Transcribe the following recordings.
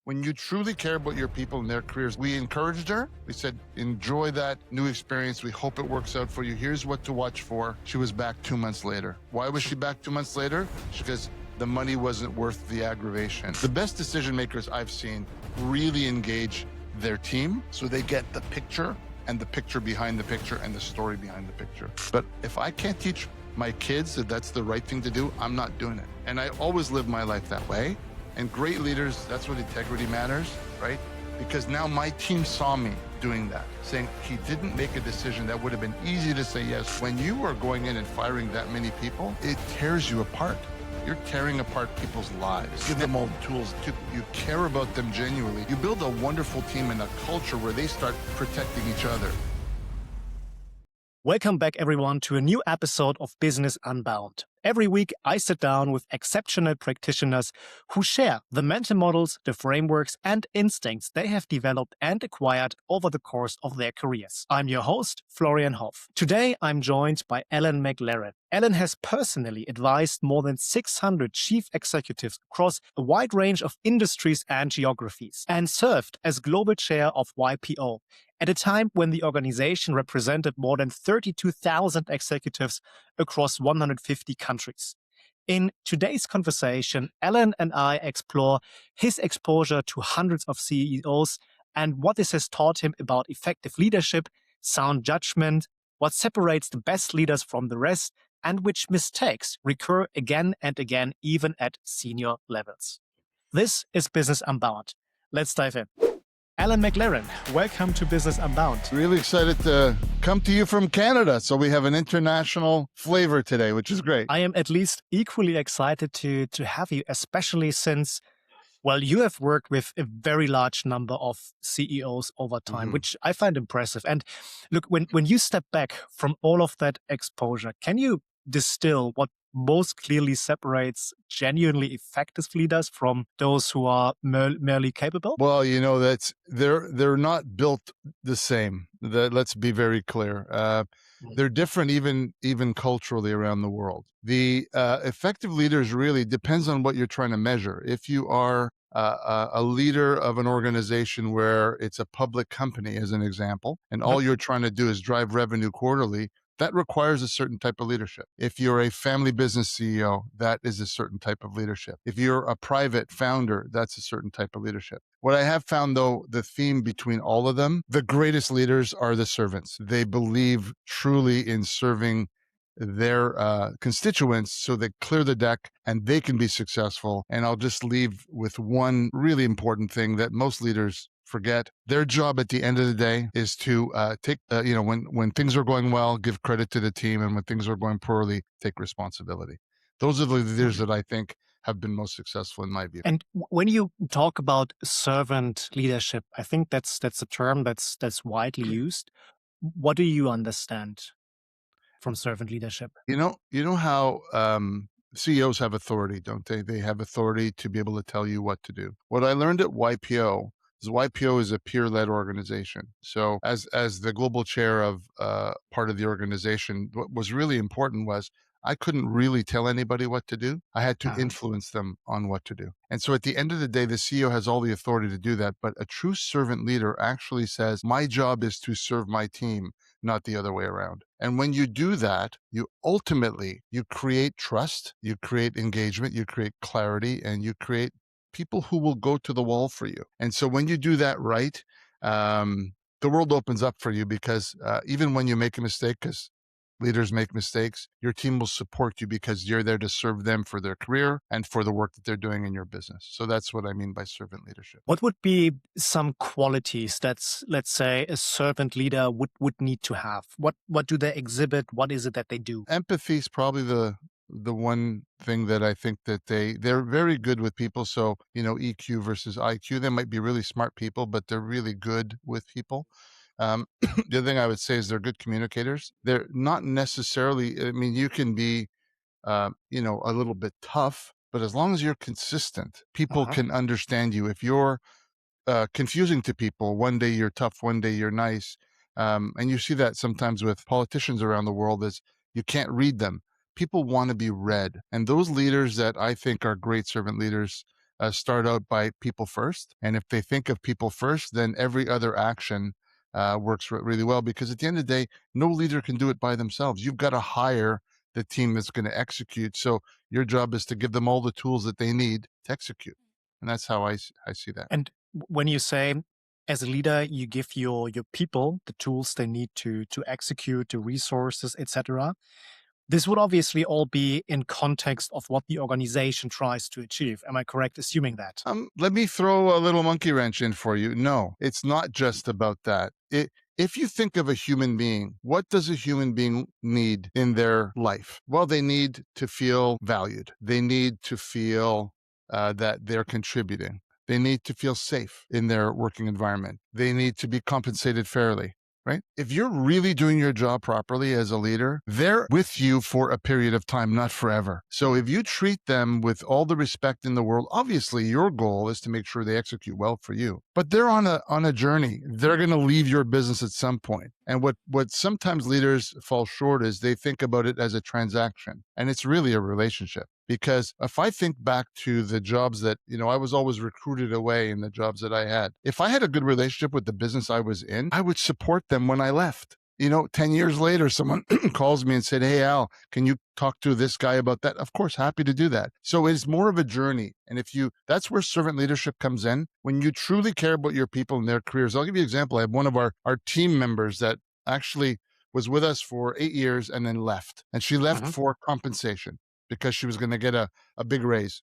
When you truly care about your people and their careers, we encouraged her. We said, enjoy that new experience. We hope it works out for you. Here's what to watch for. She was back 2 months later. Why was she back 2 months later? Because the money wasn't worth the aggravation. The best decision makers I've seen really engage their team so they get the picture and the picture behind the picture and the story behind the picture. But if I can't teach my kids that that's the right thing to do, I'm not doing it. And I always live my life that way. And great leaders, that's what integrity matters, right? Because now my team saw me doing that, saying he didn't make a decision that would have been easy to say yes. When you are going in and firing that many people, it tears you apart. You're tearing apart people's lives. Give them all the tools. You care about them genuinely. You build a wonderful team and a culture where they start protecting each other. Welcome back, everyone, to a new episode of Business Unbound. Every week, I sit down with exceptional practitioners who share the mental models, the frameworks, and instincts they have developed and acquired over the course of their careers. I'm your host, Florian Hoff. Today, I'm joined by Alan McLaren. Alan has personally advised more than 600 chief executives across a wide range of industries and geographies, and served as global chair of YPO at a time when the organization represented more than 32,000 executives across 150 countries. In today's conversation, Alan and I explore his exposure to hundreds of CEOs and what this has taught him about effective leadership, sound judgment, what separates the best leaders from the rest, and which mistakes recur again and again, even at senior levels. This is Business Unbound. Let's dive in. Alan McLaren, welcome to Business Unbound. Really excited to come to you from Canada. So we have an international flavor today, which is great. I am at least equally excited to have you, especially since, well, you have worked with a very large number of CEOs over time, which I find impressive. And look, when you step back from all of that exposure, can you distill what most clearly separates genuinely effective leaders from those who are merely capable? Well, you know, they're not built the same. Let's be very clear. They're different even culturally around the world. The effective leaders really depends on what you're trying to measure. If you are a leader of an organization where it's a public company, as an example, and all you're trying to do is drive revenue quarterly, that requires a certain type of leadership. If you're a family business CEO, that is a certain type of leadership. If you're a private founder, that's a certain type of leadership. What I have found, though, the theme between all of them, the greatest leaders are the servants. They believe truly in serving their constituents so they clear the deck and they can be successful. And I'll just leave with one really important thing that most leaders forget. Their job at the end of the day is to take, when things are going well, give credit to the team. And when things are going poorly, take responsibility. Those are the leaders that I think have been most successful in my view. And when you talk about servant leadership, I think that's a term that's widely used. What do you understand from servant leadership? You know how CEOs have authority, don't they? They have authority to be able to tell you what to do. What I learned at YPO is a peer-led organization. So as the global chair of part of the organization, what was really important was I couldn't really tell anybody what to do. I had to influence them on what to do. And so at the end of the day, the CEO has all the authority to do that. But a true servant leader actually says, my job is to serve my team, not the other way around. And when you do that, you create trust, you create engagement, you create clarity, and you create people who will go to the wall for you. And so when you do that right, the world opens up for you because even when you make a mistake, because leaders make mistakes, your team will support you because you're there to serve them for their career and for the work that they're doing in your business. So that's what I mean by servant leadership. What would be some qualities that's, let's say, a servant leader would need to have? What do they exhibit? What is it that they do? Empathy is probably the one thing that I think that they're very good with people. So, EQ versus IQ, they might be really smart people, but they're really good with people. The other thing I would say is they're good communicators. They're not necessarily, you can be, a little bit tough, but as long as you're consistent, people can understand you. If you're confusing to people, one day you're tough, one day you're nice. And you see that sometimes with politicians around the world is you can't read them. People want to be read. And those leaders that I think are great servant leaders start out by people first. And if they think of people first, then every other action works really well, because at the end of the day, no leader can do it by themselves. You've got to hire the team that's going to execute. So your job is to give them all the tools that they need to execute. And that's how I see that. And when you say, as a leader, you give your people the tools they need to execute, the resources, etc., this would obviously all be in context of what the organization tries to achieve. Am I correct assuming that? Let me throw a little monkey wrench in for you. No, it's not just about that. If you think of a human being, what does a human being need in their life? Well, they need to feel valued. They need to feel that they're contributing. They need to feel safe in their working environment. They need to be compensated fairly. Right? If you're really doing your job properly as a leader, they're with you for a period of time, not forever. So if you treat them with all the respect in the world, obviously your goal is to make sure they execute well for you. But they're on a journey. They're going to leave your business at some point. And what sometimes leaders fall short is they think about it as a transaction, and it's really a relationship. Because if I think back to the jobs that, I was always recruited away in the jobs that I had. If I had a good relationship with the business I was in, I would support them when I left. 10 years later, someone calls me and said, "Hey, Al, can you talk to this guy about that?" Of course, happy to do that. So it's more of a journey. And that's where servant leadership comes in. When you truly care about your people and their careers. I'll give you an example. I have one of our team members that actually was with us for 8 years and then left. And she left for compensation, because she was going to get a big raise.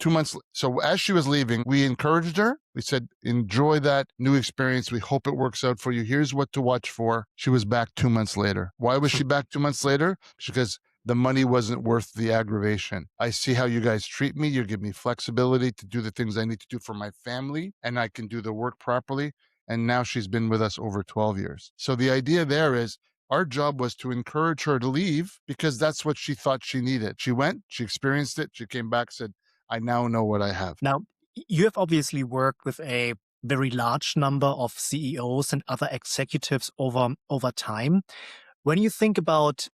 2 months. So as she was leaving, we encouraged her. We said, enjoy that new experience. We hope it works out for you. Here's what to watch for. She was back 2 months later. Why was she back 2 months later? Because the money wasn't worth the aggravation. I see how you guys treat me. You give me flexibility to do the things I need to do for my family, and I can do the work properly. And now she's been with us over 12 years. So the idea there is, our job was to encourage her to leave, because that's what she thought she needed. She went, she experienced it, she came back, said, I now know what I have. Now, you have obviously worked with a very large number of CEOs and other executives over time. When you think about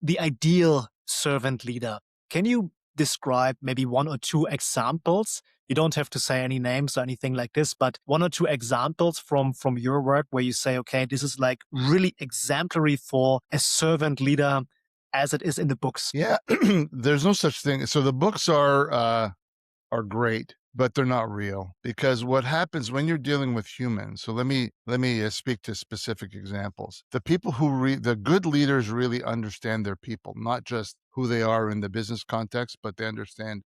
the ideal servant leader, can you describe maybe one or two examples? You don't have to say any names or anything like this, but one or two examples from your work where you say, okay, this is like really exemplary for a servant leader as it is in the books. Yeah, there's no such thing. So the books are great, but they're not real, because what happens when you're dealing with humans. So let me speak to specific examples. The people the good leaders really understand their people, not just who they are in the business context, but they understand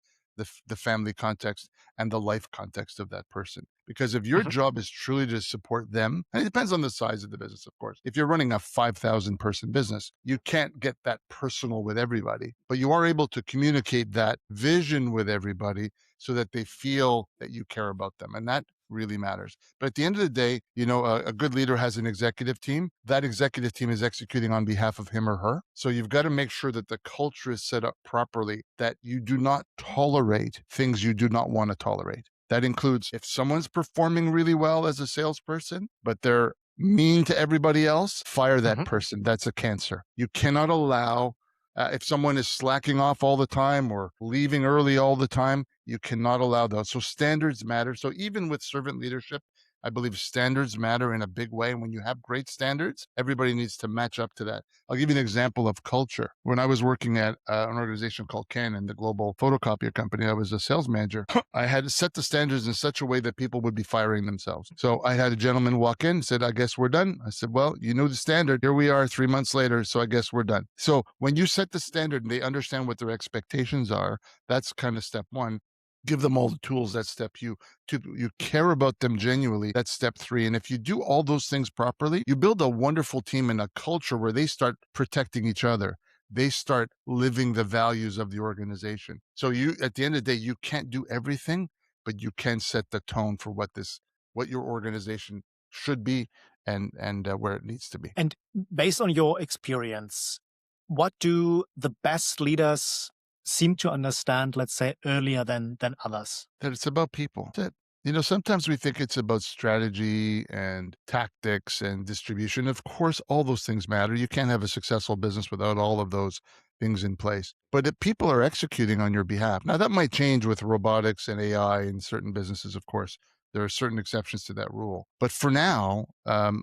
the family context and the life context of that person. Because if your job is truly to support them, and it depends on the size of the business, of course. If you're running a 5,000 person business, you can't get that personal with everybody, but you are able to communicate that vision with everybody so that they feel that you care about them. And that really matters. But at the end of the day, a good leader has an executive team. That executive team is executing on behalf of him or her. So you've got to make sure that the culture is set up properly, that you do not tolerate things you do not want to tolerate. That includes if someone's performing really well as a salesperson, but they're mean to everybody else, fire that person. That's a cancer. You cannot allow, if someone is slacking off all the time or leaving early all the time, you cannot allow those. So standards matter. So even with servant leadership, I believe standards matter in a big way. And when you have great standards, everybody needs to match up to that. I'll give you an example of culture. When I was working at an organization called 𝐘𝐨𝐿, the global photocopier company, I was a sales manager. I had to set the standards in such a way that people would be firing themselves. So I had a gentleman walk in, said, I guess we're done. I said, well, you knew the standard. Here we are 3 months later. So I guess we're done. So when you set the standard and they understand what their expectations are, that's kind of step one. Give them all the tools. That's step two. You care about them genuinely. That's step three. And if you do all those things properly, you build a wonderful team and a culture where they start protecting each other. They start living the values of the organization. So at the end of the day, you can't do everything, but you can set the tone for what your organization should be and where it needs to be. And based on your experience, what do the best leaders seem to understand, let's say, earlier than others? That it's about people. That's it. Sometimes we think it's about strategy and tactics and distribution. Of course, all those things matter. You can't have a successful business without all of those things in place. But if people are executing on your behalf, now that might change with robotics and AI in certain businesses, of course. There are certain exceptions to that rule. But for now,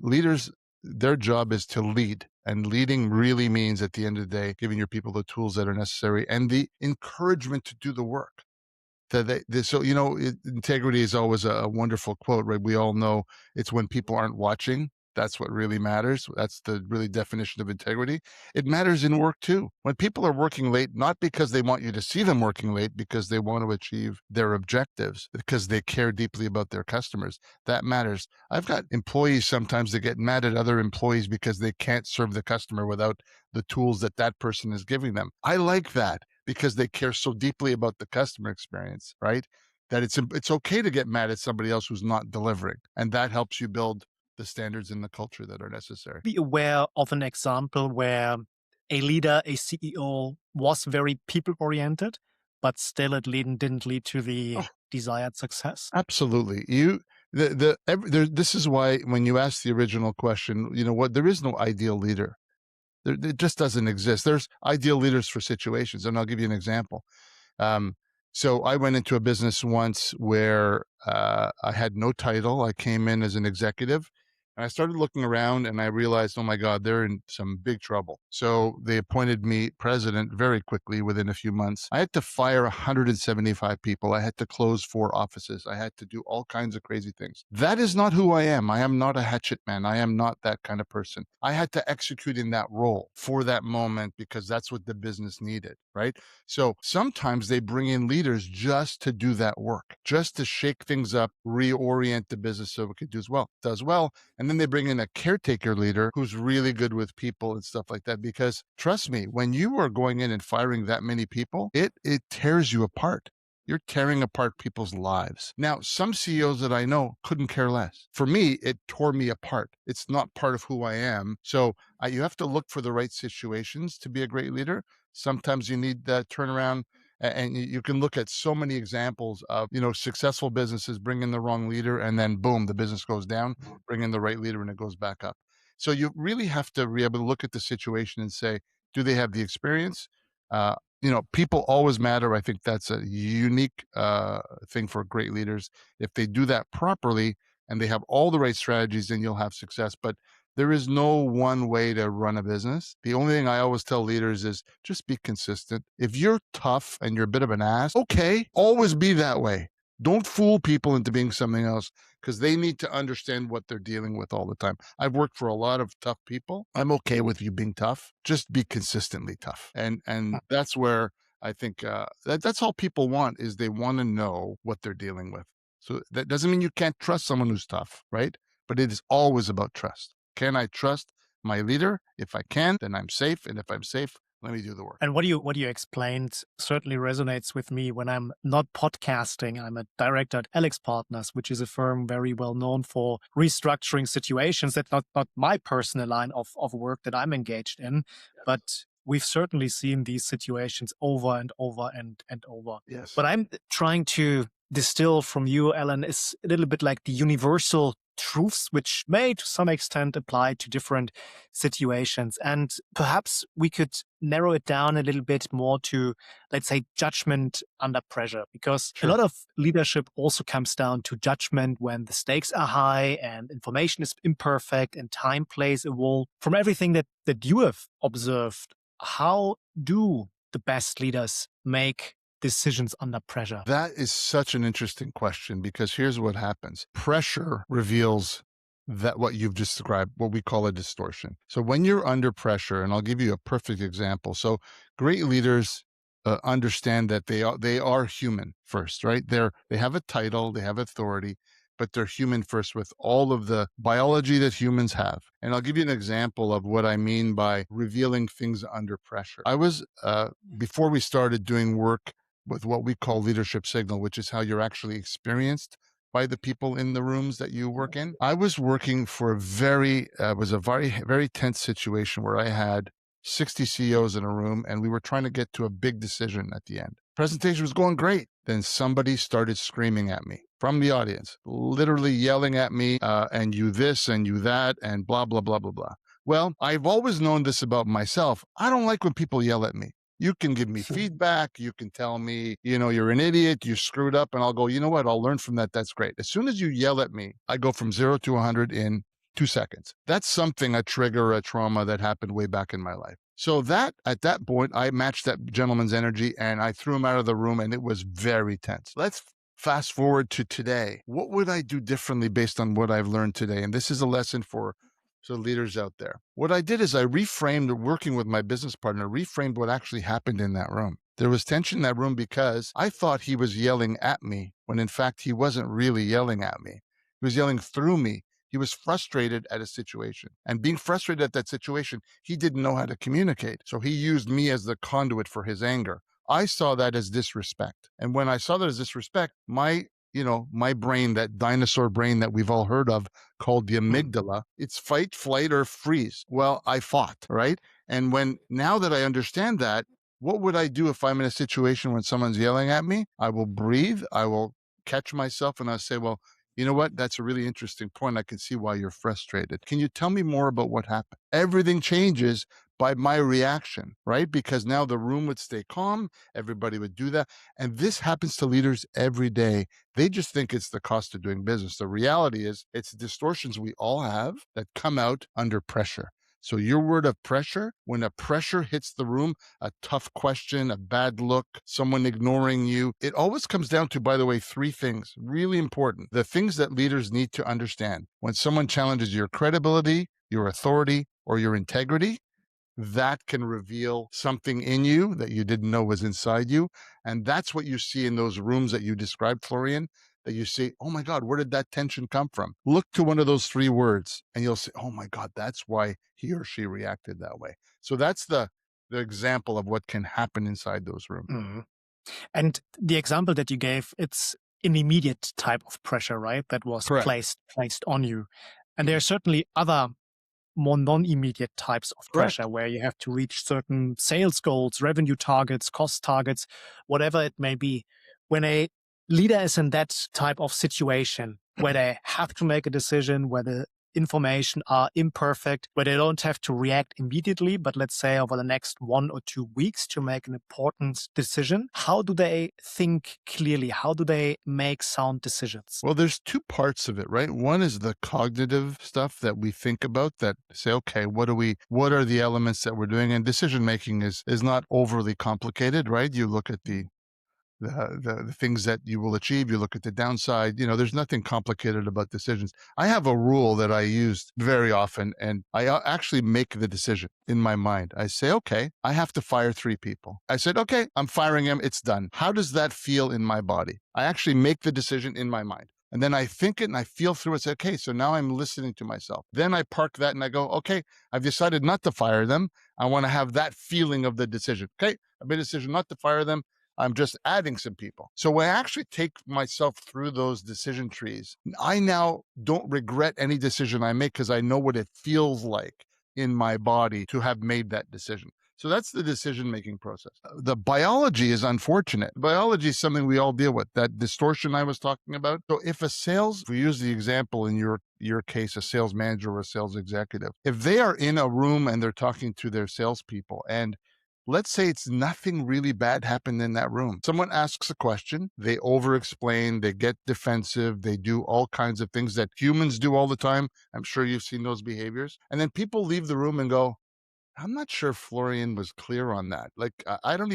leaders, their job is to lead. And leading really means, at the end of the day, giving your people the tools that are necessary and the encouragement to do the work. So, integrity is always a wonderful quote, right? We all know it's when people aren't watching. That's what really matters. That's the really definition of integrity. It matters in work too. When people are working late, not because they want you to see them working late, because they want to achieve their objectives, because they care deeply about their customers, that matters. I've got employees sometimes that get mad at other employees because they can't serve the customer without the tools that person is giving them. I like that, because they care so deeply about the customer experience, right? That it's okay to get mad at somebody else who's not delivering. And that helps you build the standards and the culture that are necessary. Be aware of an example where a leader, a CEO, was very people-oriented, but still it didn't lead to the desired success? Absolutely. This is why when you ask the original question, there is no ideal leader. It just doesn't exist. There's ideal leaders for situations. And I'll give you an example. So I went into a business once where I had no title. I came in as an executive, and I started looking around, and I realized, oh my God, they're in some big trouble. So they appointed me president very quickly within a few months. I had to fire 175 people. I had to close 4 offices. I had to do all kinds of crazy things. That is not who I am. I am not a hatchet man. I am not that kind of person. I had to execute in that role for that moment because that's what the business needed, right? So sometimes they bring in leaders just to do that work, just to shake things up, reorient the business so it could does well. And then they bring in a caretaker leader who's really good with people and stuff like that. Because trust me, when you are going in and firing that many people, it tears you apart. You're tearing apart people's lives. Now, some CEOs that I know couldn't care less. For me, it tore me apart. It's not part of who I am. So you have to look for the right situations to be a great leader. Sometimes you need that turnaround. And you can look at so many examples of, successful businesses bring in the wrong leader and then boom, the business goes down, bring in the right leader and it goes back up. So you really have to be able to look at the situation and say, do they have the experience? People always matter. I think that's a unique thing for great leaders. If they do that properly and they have all the right strategies, then you'll have success. But there is no one way to run a business. The only thing I always tell leaders is just be consistent. If you're tough and you're a bit of an ass, okay, always be that way. Don't fool people into being something else, because they need to understand what they're dealing with all the time. I've worked for a lot of tough people. I'm okay with you being tough. Just be consistently tough. And that's where I think that's all people want, is they want to know what they're dealing with. So that doesn't mean you can't trust someone who's tough, right? But it is always about trust. Can I trust my leader? If I can, then I'm safe. And if I'm safe, let me do the work. And what you explained certainly resonates with me when I'm not podcasting. I'm a director at AlixPartners, which is a firm very well known for restructuring situations. That's not my personal line of work that I'm engaged in, but we've certainly seen these situations over and over and over. Yes. What I'm trying to distill from you, Alan, is a little bit like the universal truths, which may to some extent apply to different situations. And perhaps we could narrow it down a little bit more to, let's say, judgment under pressure, because a lot of leadership also comes down to judgment when the stakes are high and information is imperfect and time plays a role. From everything that you have observed, how do the best leaders make decisions under pressure? That is such an interesting question, because here's what happens. Pressure reveals that what you've just described, what we call a distortion. So when you're under pressure, and I'll give you a perfect example. So great leaders understand that they are human first, right? They have a title, they have authority, but they're human first with all of the biology that humans have. And I'll give you an example of what I mean by revealing things under pressure. I was, before we started doing work with what we call leadership signal, which is how you're actually experienced by the people in the rooms that you work in. I was working for a very tense situation where I had 60 CEOs in a room, and we were trying to get to a big decision at the end. Presentation was going great. Then somebody started screaming at me from the audience, literally yelling at me, and you this and you that, and blah, blah, blah, blah, blah. Well, I've always known this about myself. I don't like when people yell at me. You can give me feedback. You can tell me, you're an idiot, you screwed up, and I'll go, you know what? I'll learn from that. That's great. As soon as you yell at me, I go from 0 to 100 in 2 seconds. That's something, a trigger, a trauma that happened way back in my life. So at that point, I matched that gentleman's energy and I threw him out of the room, and it was very tense. Let's fast forward to today. What would I do differently based on what I've learned today? And this is a lesson for leaders out there. What I did is I reframed, working with my business partner, reframed what actually happened in that room. There was tension in that room because I thought he was yelling at me when in fact he wasn't really yelling at me. He was yelling through me. He was frustrated at a situation, and being frustrated at that situation, he didn't know how to communicate. So he used me as the conduit for his anger. I saw that as disrespect. And when I saw that as disrespect, my brain, that dinosaur brain that we've all heard of called the amygdala, it's fight, flight, or freeze. Well, I fought, right? And now that I understand that, what would I do if I'm in a situation when someone's yelling at me? I will breathe. I will catch myself and I'll say, well, you know what? That's a really interesting point. I can see why you're frustrated. Can you tell me more about what happened? Everything changes by my reaction, right? Because now the room would stay calm. Everybody would do that. And this happens to leaders every day. They just think it's the cost of doing business. The reality is it's distortions we all have that come out under pressure. So your word of pressure, when a pressure hits the room, a tough question, a bad look, someone ignoring you, it always comes down to, by the way, 3 things, really important. The things that leaders need to understand. When someone challenges your credibility, your authority, or your integrity, that can reveal something in you that you didn't know was inside you. And that's what you see in those rooms that you described, Florian, that you say, oh my God, where did that tension come from? Look to one of those 3 words and you'll say, oh my God, that's why he or she reacted that way. So that's the example of what can happen inside those rooms. Mm-hmm. And the example that you gave, it's an immediate type of pressure, right? That was placed on you. And there are certainly other more non-immediate types of pressure where you have to reach certain sales goals, revenue targets, cost targets, whatever it may be. When a leader is in that type of situation where they have to make a decision, where the information are imperfect, where they don't have to react immediately, but let's say over the next 1 or 2 weeks to make an important decision, how do they think clearly? How do they make sound decisions? Well, there's 2 parts of it, right? One is the cognitive stuff that we think about, that say, okay, what are the elements that we're doing? And decision making is not overly complicated, right? You look at the things that you will achieve. You look at the downside. There's nothing complicated about decisions. I have a rule that I use very often, and I actually make the decision in my mind. I say, okay, I have to fire 3 people. I said, okay, I'm firing them. It's done. How does that feel in my body? I actually make the decision in my mind. And then I think it and I feel through it. Say, okay, so now I'm listening to myself. Then I park that and I go, okay, I've decided not to fire them. I want to have that feeling of the decision. Okay, I made a decision not to fire them. I'm just adding some people. So I actually take myself through those decision trees. I now don't regret any decision I make because I know what it feels like in my body to have made that decision. So that's the decision-making process. The biology is unfortunate. Biology is something we all deal with, that distortion I was talking about. So if we use the example in your case, a sales manager or a sales executive, if they are in a room and they're talking to their salespeople, and let's say it's nothing really bad happened in that room. Someone asks a question, they over-explain, they get defensive, they do all kinds of things that humans do all the time. I'm sure you've seen those behaviors. And then people leave the room and go, I'm not sure Florian was clear on that. Like, I don't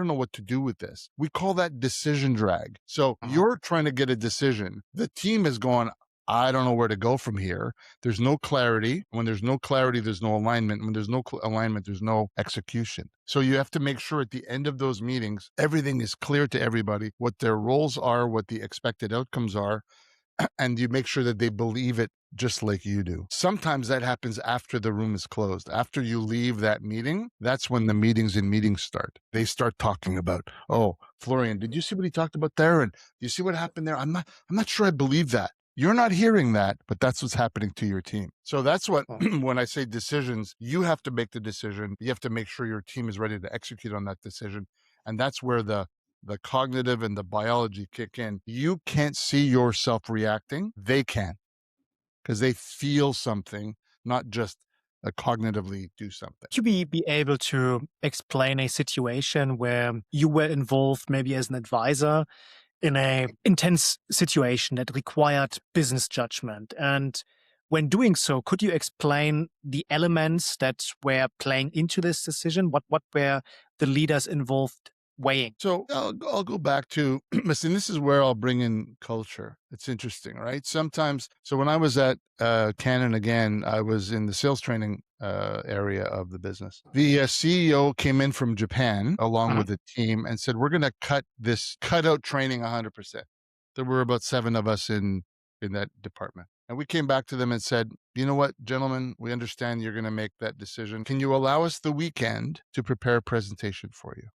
know what to do with this. We call that decision drag. So you're trying to get a decision. The team is going, I don't know where to go from here. There's no clarity. When there's no clarity, there's no alignment. When there's no alignment, there's no execution. So you have to make sure at the end of those meetings, everything is clear to everybody, what their roles are, what the expected outcomes are, and you make sure that they believe it just like you do. Sometimes that happens after the room is closed. After you leave that meeting, that's when the meetings start. They start talking about, oh, Florian, did you see what he talked about there? And do you see what happened there? I'm not sure I believe that. You're not hearing that, but that's what's happening to your team. So that's what, when I say decisions, you have to make the decision. You have to make sure your team is ready to execute on that decision. And that's where the cognitive and the biology kick in. You can't see yourself reacting. They can, because they feel something, not just cognitively do something. Could you be able to explain a situation where you were involved maybe as an advisor in a intense situation that required business judgment? And when doing so, could you explain the elements that were playing into this decision? What were the leaders involved weighing? So I'll go back to, listen, this is where I'll bring in culture. It's interesting, right? Sometimes, so when I was at Canon again, I was in the sales training area of the business. The CEO came in from Japan along with the team and said, we're going to cut out training 100%. There were about 7 of us in that department. And we came back to them and said, you know what, gentlemen, we understand you're going to make that decision. Can you allow us the weekend to prepare a presentation for you?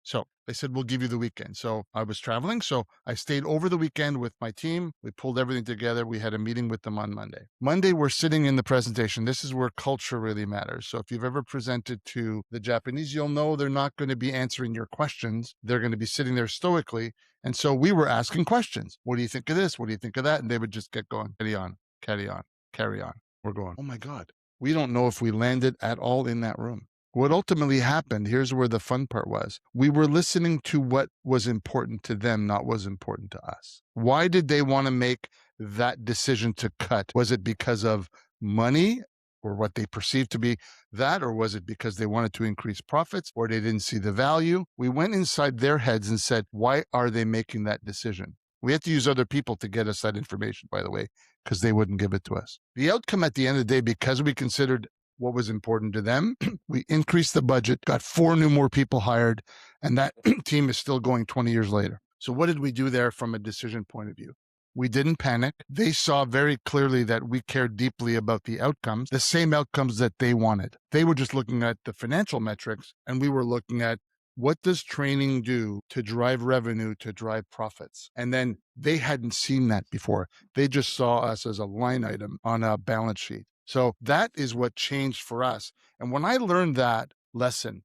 So they said, we'll give you the weekend. So I was traveling. So I stayed over the weekend with my team. We pulled everything together. We had a meeting with them on Monday. Monday, we're sitting in the presentation. This is where culture really matters. So if you've ever presented to the Japanese, you'll know they're not going to be answering your questions. They're going to be sitting there stoically. And so we were asking questions. What do you think of this? What do you think of that? And they would just get going, carry on, carry on, carry on. We're going, oh my God, we don't know if we landed at all in that room. What ultimately happened, here's where the fun part was. We were listening to what was important to them, not what was important to us. Why did they want to make that decision to cut? Was it because of money or what they perceived to be that, or was it because they wanted to increase profits or they didn't see the value? We went inside their heads and said, why are they making that decision? We had to use other people to get us that information, by the way, because they wouldn't give it to us. The outcome at the end of the day, because we considered what was important to them, we increased the budget, got 4 more people hired, and that team is still going 20 years later. So what did we do there from a decision point of view? We didn't panic. They saw very clearly that we cared deeply about the outcomes, the same outcomes that they wanted. They were just looking at the financial metrics, and we were looking at what does training do to drive revenue, to drive profits? And then they hadn't seen that before. They just saw us as a line item on a balance sheet. So that is what changed for us. And when I learned that lesson,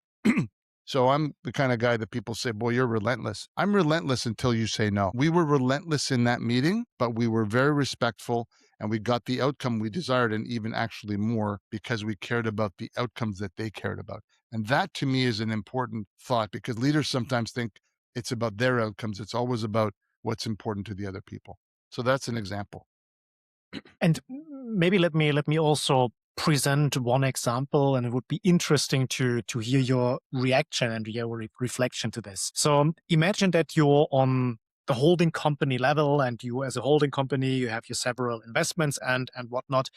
so I'm the kind of guy that people say, boy, you're relentless. I'm relentless until you say no. We were relentless in that meeting, but we were very respectful and we got the outcome we desired, and even actually more, because we cared about the outcomes that they cared about. And that to me is an important thought, because leaders sometimes think it's about their outcomes. It's always about what's important to the other people. So that's an example. And maybe let me also present one example, and it would be interesting to hear your reaction and your reflection to this. So imagine that you're on the holding company level, and you as a holding company, you have your several investments and whatnot.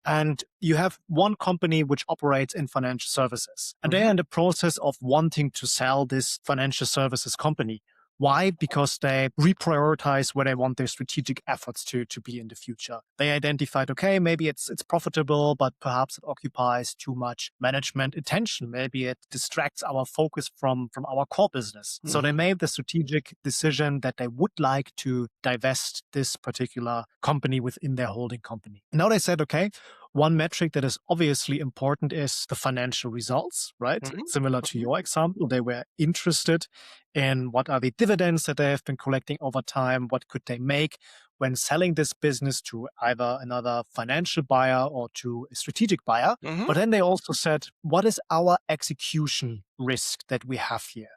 And you have one company which operates in financial services, and they're in the process of wanting to sell this financial services company. Why? Because they reprioritize where they want their strategic efforts to be in the future. They identified, okay, maybe it's profitable, but perhaps it occupies too much management attention. Maybe it distracts our focus from our core business. So they made the strategic decision that they would like to divest this particular company within their holding company. Now they said, okay, one metric that is obviously important is the financial results, right? Similar to your example, they were interested in what are the dividends that they have been collecting over time, what could they make when selling this business to either another financial buyer or to a strategic buyer. But then they also said, what is our execution risk that we have here?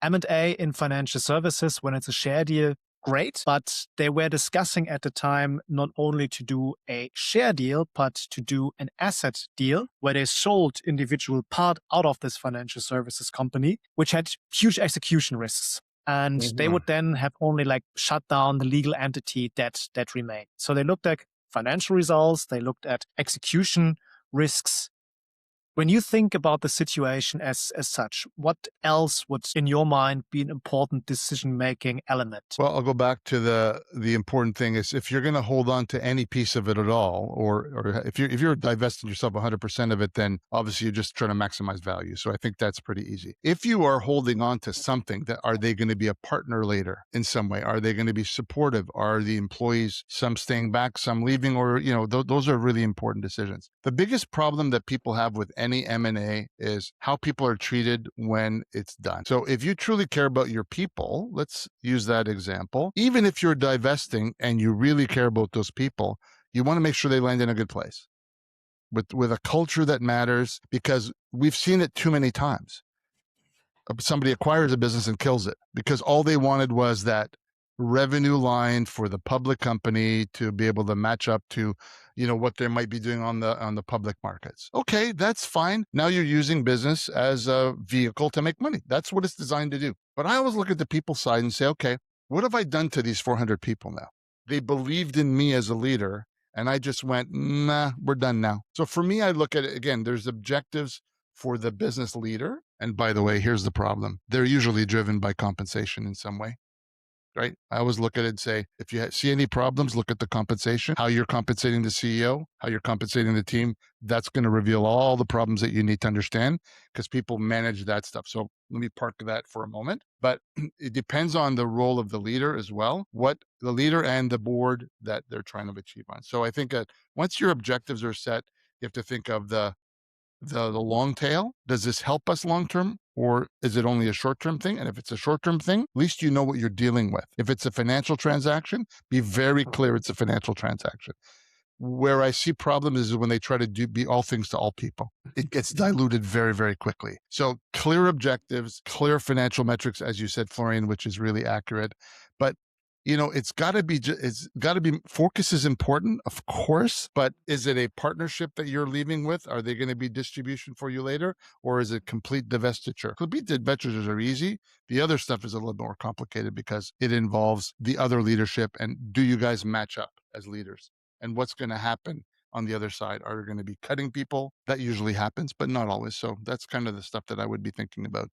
M&A in financial services, when it's a share deal, great, but they were discussing at the time not only to do a share deal, but to do an asset deal where they sold individual part out of this financial services company, which had huge execution risks. And they would then have only shut down the legal entity that remained. So they looked at financial results, they looked at execution risks. When you think about the situation as such, what else would, in your mind, be an important decision-making element? Well, I'll go back to the important thing is, if you're going to hold on to any piece of it at all, or if you're divesting yourself 100% of it, then obviously you're just trying to maximize value. So I think that's pretty easy. If you are holding on to something, that are they going to be a partner later in some way? Are they going to be supportive? Are the employees, some staying back, some leaving, or those are really important decisions. The biggest problem that people have with any M&A is how people are treated when it's done. So if you truly care about your people, let's use that example. Even if you're divesting and you really care about those people, you want to make sure they land in a good place. with a culture that matters, because we've seen it too many times. Somebody acquires a business and kills it because all they wanted was that revenue line for the public company to be able to match up to, what they might be doing on the public markets. Okay, that's fine. Now you're using business as a vehicle to make money. That's what it's designed to do. But I always look at the people side and say, okay, what have I done to these 400 people now? They believed in me as a leader, and I just went, nah, we're done now. So for me, I look at it again, there's objectives for the business leader. And by the way, here's the problem. They're usually driven by compensation in some way, right? I always look at it and say, if you see any problems, look at the compensation, how you're compensating the CEO, how you're compensating the team. That's going to reveal all the problems that you need to understand, because people manage that stuff. So let me park that for a moment. But it depends on the role of the leader as well, what the leader and the board that they're trying to achieve on. So I think that once your objectives are set, you have to think of the long tail. Does this help us long term, or is it only a short term thing? And if it's a short term thing, at least you know what you're dealing with. If it's a financial transaction, be very clear it's a financial transaction. Where I see problems is when they try to be all things to all people. It gets diluted very, very quickly. So clear objectives, clear financial metrics, as you said, Florian, which is really accurate. But it's got to be focus is important, of course, but is it a partnership that you're leaving with? Are they going to be distribution for you later, or is it complete divestiture? Complete divestitures are easy. The other stuff is a little more complicated because it involves the other leadership. And do you guys match up as leaders? And what's going to happen on the other side? Are you going to be cutting people? That usually happens, but not always. So that's kind of the stuff that I would be thinking about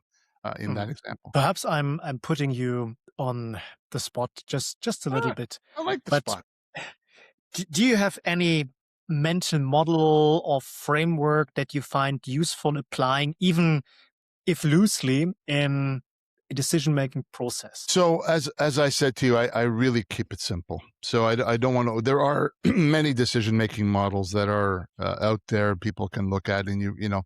in that example. Perhaps I'm putting you on the spot just a little bit. I like the spot. Do you have any mental model or framework that you find useful applying, even if loosely, in a decision-making process? So as I said to you, I really keep it simple. So I don't want to, there are many decision-making models that are out there people can look at, and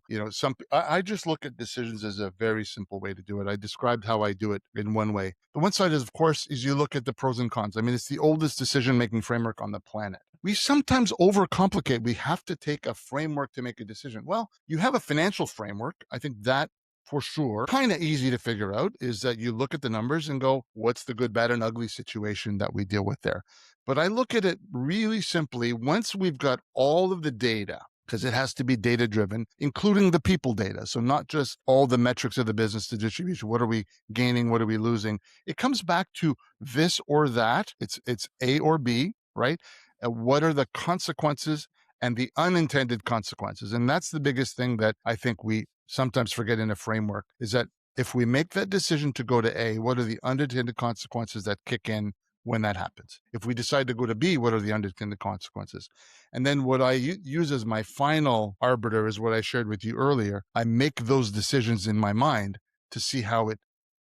I just look at decisions as a very simple way to do it. I described how I do it in one way. The one side is, of course, is you look at the pros and cons. I mean, it's the oldest decision-making framework on the planet. We sometimes overcomplicate. We have to take a framework to make a decision. Well, you have a financial framework. I think that for sure, kind of easy to figure out, is that you look at the numbers and go, what's the good, bad, and ugly situation that we deal with there? But I look at it really simply. Once we've got all of the data, because it has to be data driven, including the people data. So not just all the metrics of the business, the distribution. What are we gaining? What are we losing? It comes back to this or that. It's A or B, right? What are the consequences and the unintended consequences? And that's the biggest thing that I think we sometimes forget in a framework, is that if we make that decision to go to A, what are the unintended consequences that kick in when that happens? If we decide to go to B, what are the unintended consequences? And then what I use as my final arbiter is what I shared with you earlier. I make those decisions in my mind to see how it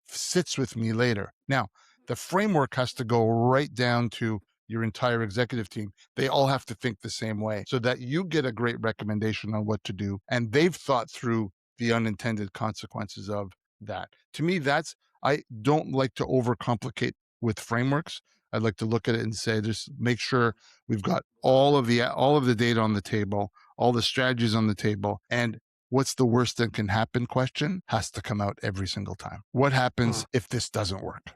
sits with me later. Now, the framework has to go right down to your entire executive team. They all have to think the same way so that you get a great recommendation on what to do. And they've thought through the unintended consequences of that. To me, I don't like to overcomplicate with frameworks. I'd like to look at it and say, just make sure we've got all of the data on the table, all the strategies on the table, and what's the worst that can happen question has to come out every single time. What happens if this doesn't work?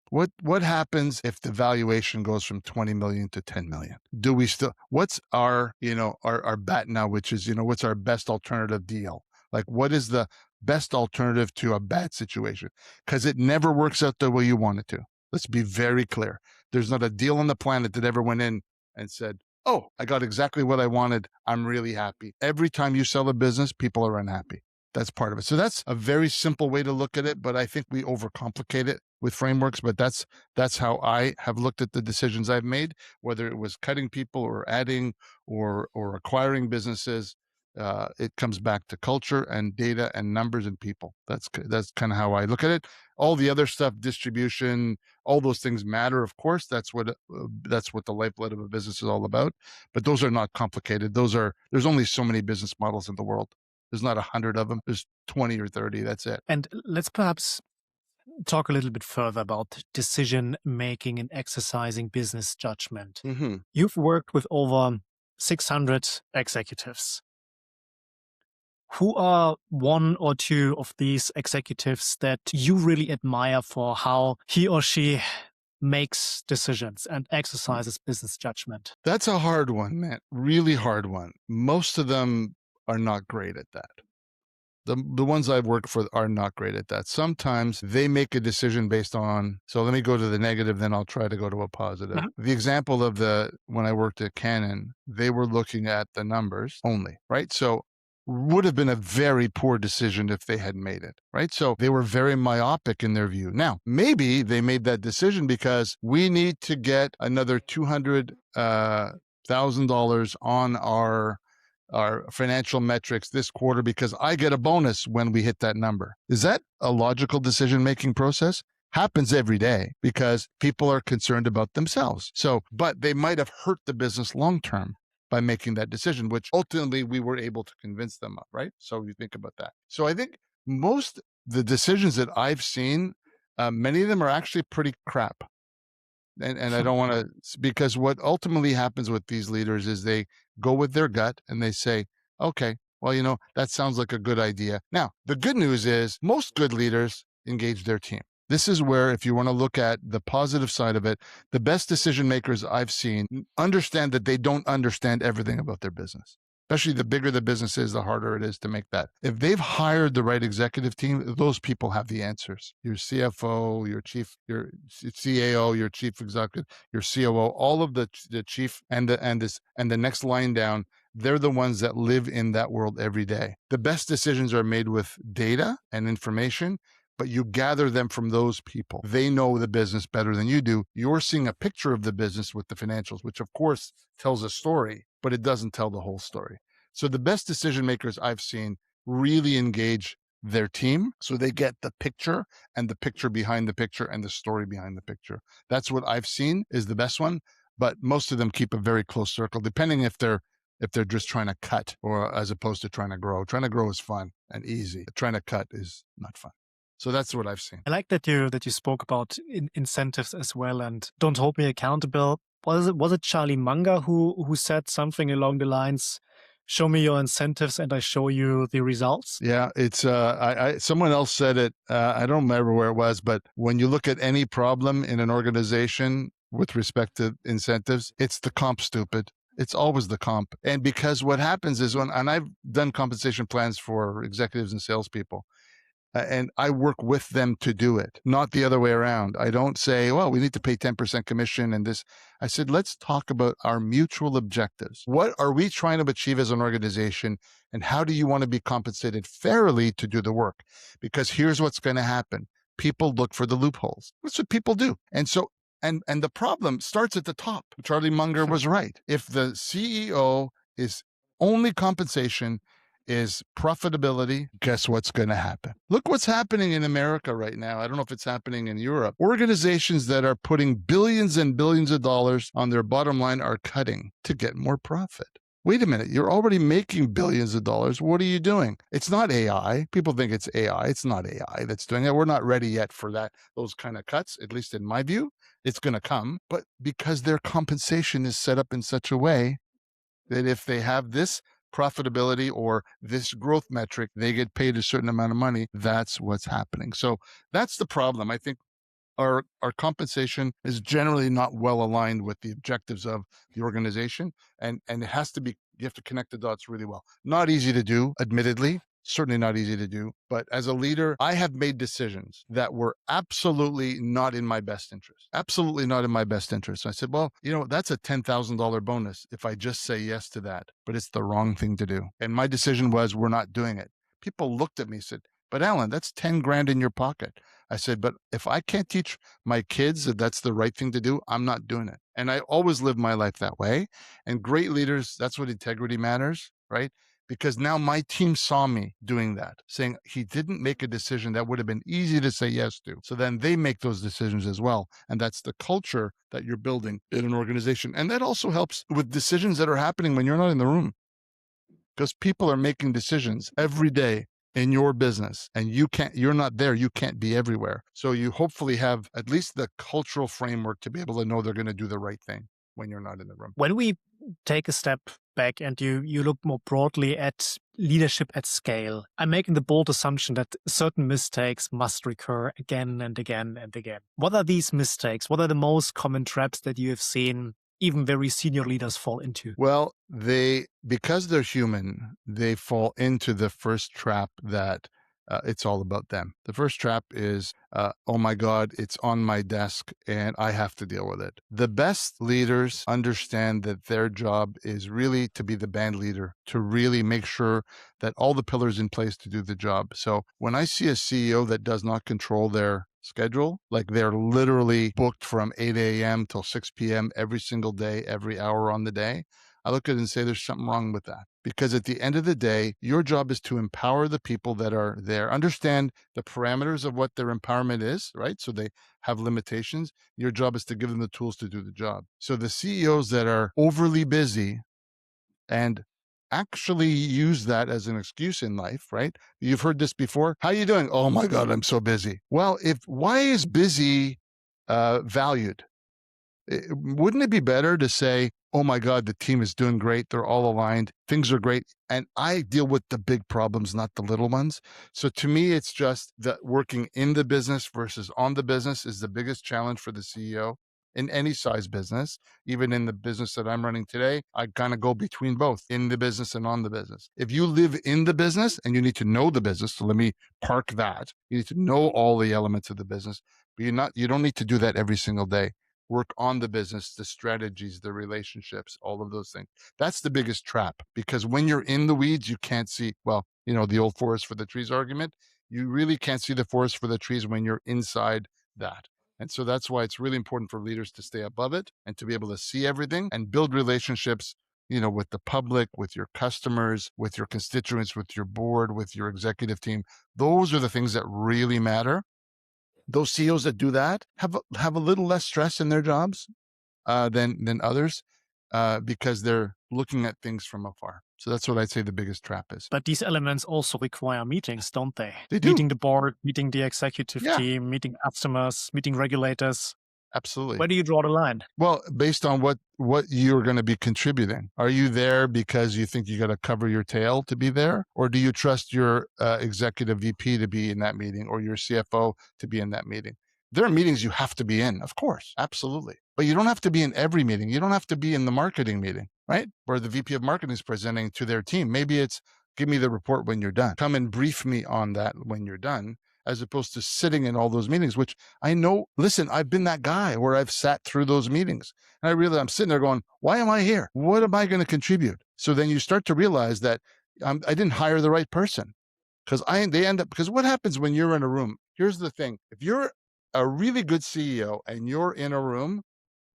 What happens if the valuation goes from 20 million to 10 million? Do we still, what's our bet now, which is, what's our best alternative deal? Like, what is the best alternative to a bad situation? Because it never works out the way you want it to. Let's be very clear. There's not a deal on the planet that ever went in and said, oh, I got exactly what I wanted. I'm really happy. Every time you sell a business, people are unhappy. That's part of it. So that's a very simple way to look at it, but I think we overcomplicate it with frameworks. But that's how I have looked at the decisions I've made, whether it was cutting people or adding or acquiring businesses. It comes back to culture and data and numbers and people. That's kind of how I look at it. All the other stuff, distribution, all those things matter, of course. That's what the lifeblood of a business is all about. But those are not complicated. There's only so many business models in the world. There's not 100 of them. There's 20 or 30. That's it. And let's perhaps talk a little bit further about decision making and exercising business judgment. Mm-hmm. You've worked with over 600 executives. Who are one or two of these executives that you really admire for how he or she makes decisions and exercises business judgment? That's a hard one, man. Really hard one. Most of them are not great at that. The ones I've worked for are not great at that. Sometimes they make a decision based on, so let me go to the negative, then I'll try to go to a positive. The example of when I worked at Canon, they were looking at the numbers only, right? So would have been a very poor decision if they had made it, right? So they were very myopic in their view. Now, maybe they made that decision because we need to get another $200,000 on our financial metrics this quarter because I get a bonus when we hit that number. Is that a logical decision-making process? Happens every day because people are concerned about themselves. So, but they might have hurt the business long-term by making that decision, which ultimately we were able to convince them of, right? So you think about that. So I think most the decisions that I've seen, many of them are actually pretty crap. And I don't want to, because what ultimately happens with these leaders is they go with their gut and they say, okay, well, that sounds like a good idea. Now, the good news is most good leaders engage their team. This is where, if you want to look at the positive side of it, the best decision makers I've seen understand that they don't understand everything about their business. Especially the bigger the business is, the harder it is to make that. If they've hired the right executive team, those people have the answers. Your CFO, your CAO, your chief executive, your COO, all of the chief and the next line down, they're the ones that live in that world every day. The best decisions are made with data and information, but you gather them from those people. They know the business better than you do. You're seeing a picture of the business with the financials, which of course tells a story, but it doesn't tell the whole story. So the best decision makers I've seen really engage their team so they get the picture and the picture behind the picture and the story behind the picture. That's what I've seen is the best one, but most of them keep a very close circle, depending if they're just trying to cut or as opposed to trying to grow. Trying to grow is fun and easy. Trying to cut is not fun. So that's what I've seen. I like that you spoke about incentives as well, and don't hold me accountable. Was it 𝐘𝐨𝐿 who said something along the lines, "Show me your incentives and I show you the results"? Yeah, it's someone else said it. I don't remember where it was, but when you look at any problem in an organization with respect to incentives, it's the comp, stupid. It's always the comp. And because what happens is and I've done compensation plans for executives and salespeople, and I work with them to do it, not the other way around. I don't say, well, we need to pay 10% commission and this. I said, let's talk about our mutual objectives. What are we trying to achieve as an organization? And how do you want to be compensated fairly to do the work? Because here's what's going to happen. People look for the loopholes. That's what people do. And so, and the problem starts at the top. 𝐘𝐨𝐿 was right. If the CEO is only compensation is profitability, guess what's going to happen? Look what's happening in America right now. I don't know if it's happening in Europe. Organizations that are putting billions and billions of dollars on their bottom line are cutting to get more profit. Wait a minute, you're already making billions of dollars. What are you doing? It's not AI. People think it's AI. It's not AI that's doing it. We're not ready yet for those kind of cuts, at least in my view. It's going to come, but because their compensation is set up in such a way that if they have this profitability or this growth metric, they get paid a certain amount of money. That's what's happening. So that's the problem. I think our compensation is generally not well aligned with the objectives of the organization. And it has to be, you have to connect the dots really well. Not easy to do, admittedly. Certainly not easy to do. But as a leader, I have made decisions that were absolutely not in my best interest. Absolutely not in my best interest. So I said, well, that's a $10,000 bonus if I just say yes to that. But it's the wrong thing to do. And my decision was, we're not doing it. People looked at me and said, but Alan, that's 10 grand in your pocket. I said, but if I can't teach my kids that that's the right thing to do, I'm not doing it. And I always live my life that way. And great leaders, that's what integrity matters, right? Because now my team saw me doing that, saying he didn't make a decision that would have been easy to say yes to. So then they make those decisions as well. And that's the culture that you're building in an organization. And that also helps with decisions that are happening when you're not in the room. Because people are making decisions every day in your business and you're not there, you can't be everywhere. So you hopefully have at least the cultural framework to be able to know they're going to do the right thing when you're not in the room. When we take a step back and you look more broadly at leadership at scale, I'm making the bold assumption that certain mistakes must recur again and again and again. What are these mistakes? What are the most common traps that you have seen even very senior leaders fall into? Well, because they're human, they fall into the first trap that it's all about them. The first trap is, oh my God, it's on my desk and I have to deal with it. The best leaders understand that their job is really to be the band leader, to really make sure that all the pillars in place to do the job. So when I see a CEO that does not control their schedule, like they're literally booked from 8 a.m. till 6 p.m. every single day, every hour on the day, I look at it and say there's something wrong with that. Because at the end of the day, your job is to empower the people that are there, understand the parameters of what their empowerment is, right? So they have limitations. Your job is to give them the tools to do the job. So the CEOs that are overly busy and actually use that as an excuse in life, right? You've heard this before. How are you doing? Oh my God, I'm so busy. Well, why is busy valued? Wouldn't it be better to say, oh my God, the team is doing great. They're all aligned. Things are great. And I deal with the big problems, not the little ones. So to me, it's just that working in the business versus on the business is the biggest challenge for the CEO in any size business. Even in the business that I'm running today, I kind of go between both, in the business and on the business. If you live in the business and you need to know the business, so let me park that. You need to know all the elements of the business, but you don't need to do that every single day. Work on the business, the strategies, the relationships, all of those things. That's the biggest trap, because when you're in the weeds, you can't see, well, the old forest for the trees argument. You really can't see the forest for the trees when you're inside that. And so that's why it's really important for leaders to stay above it and to be able to see everything and build relationships, with the public, with your customers, with your constituents, with your board, with your executive team. Those are the things that really matter. Those CEOs that do that have a little less stress in their jobs than others because they're looking at things from afar. So that's what I'd say the biggest trap is. But these elements also require meetings, don't they? They do. Meeting the board, meeting the executive Yeah. team, meeting customers, meeting regulators. Absolutely. Where do you draw the line? Well, based on what you're going to be contributing. Are you there because you think you got to cover your tail to be there? Or do you trust your executive VP to be in that meeting, or your CFO to be in that meeting? There are meetings you have to be in, of course, absolutely. But you don't have to be in every meeting. You don't have to be in the marketing meeting, right? Where the VP of marketing is presenting to their team. Maybe it's, give me the report when you're done. Come and brief me on that when you're done, as opposed to sitting in all those meetings, which I know, listen, I've been that guy where I've sat through those meetings. And I'm sitting there going, why am I here? What am I going to contribute? So then you start to realize that I didn't hire the right person, because what happens when you're in a room? Here's the thing. If you're a really good CEO and you're in a room,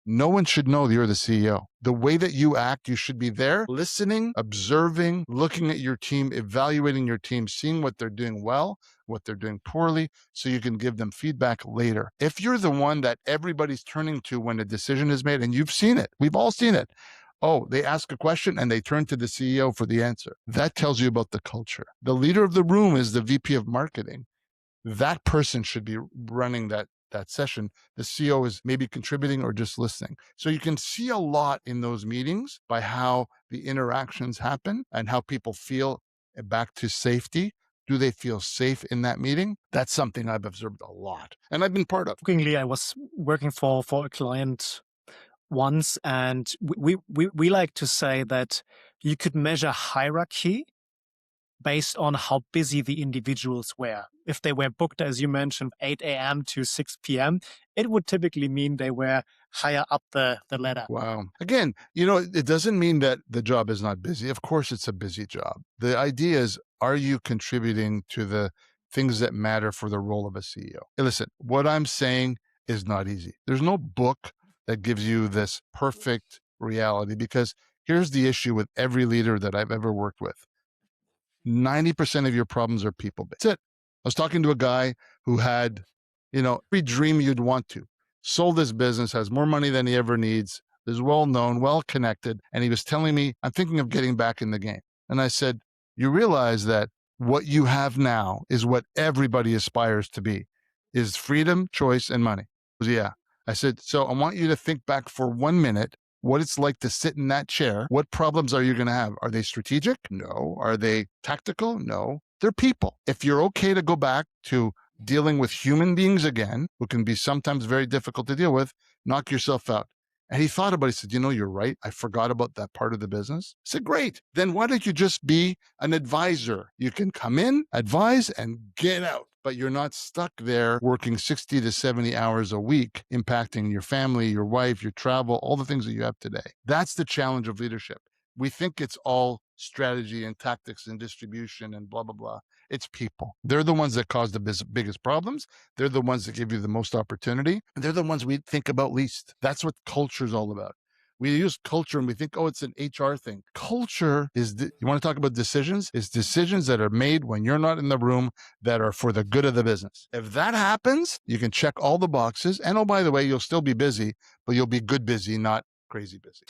no one should know you're the CEO. The way that you act, you should be there, listening, observing, looking at your team, evaluating your team, seeing what they're doing well, what they're doing poorly, so you can give them feedback later. If you're the one that everybody's turning to when a decision is made, and you've seen it, we've all seen it. Oh, they ask a question and they turn to the CEO for the answer. That tells you about the culture. The leader of the room is the VP of marketing. That person should be running that session. The CEO is maybe contributing or just listening. So you can see a lot in those meetings by how the interactions happen and how people feel. Back to safety. Do they feel safe in that meeting? That's something I've observed a lot and I've been part of. I was working for a client once, and we like to say that you could measure hierarchy based on how busy the individuals were. If they were booked, as you mentioned, 8 a.m. to 6 p.m., it would typically mean they were higher up the ladder. Wow. Again, it doesn't mean that the job is not busy. Of course, it's a busy job. The idea is, are you contributing to the things that matter for the role of a CEO? Hey, listen, what I'm saying is not easy. There's no book that gives you this perfect reality, because here's the issue with every leader that I've ever worked with. 90% of your problems are people-based. That's it. I was talking to a guy who had, every dream you'd want to. Sold his business, has more money than he ever needs, is well-known, well-connected. And he was telling me, I'm thinking of getting back in the game. And I said, you realize that what you have now is what everybody aspires to be, is freedom, choice, and money. He goes, yeah. I said, so I want you to think back for 1 minute. what it's like to sit in that chair. What problems are you going to have? Are they strategic? No. Are they tactical? No. They're people. If you're okay to go back to dealing with human beings again, who can be sometimes very difficult to deal with, knock yourself out. And he thought about it. He said, you're right. I forgot about that part of the business. I said, great. Then why don't you just be an advisor? You can come in, advise, and get out. But you're not stuck there working 60 to 70 hours a week, impacting your family, your wife, your travel, all the things that you have today. That's the challenge of leadership. We think it's all strategy and tactics and distribution and blah, blah, blah. It's people. They're the ones that cause the biggest problems. They're the ones that give you the most opportunity. And they're the ones we think about least. That's what culture is all about. We use culture and we think, it's an HR thing. Culture is, you want to talk about decisions? It's decisions that are made when you're not in the room that are for the good of the business. If that happens, you can check all the boxes. And by the way, you'll still be busy, but you'll be good busy, not crazy busy.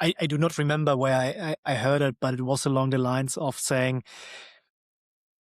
I do not remember where I heard it, but it was along the lines of saying,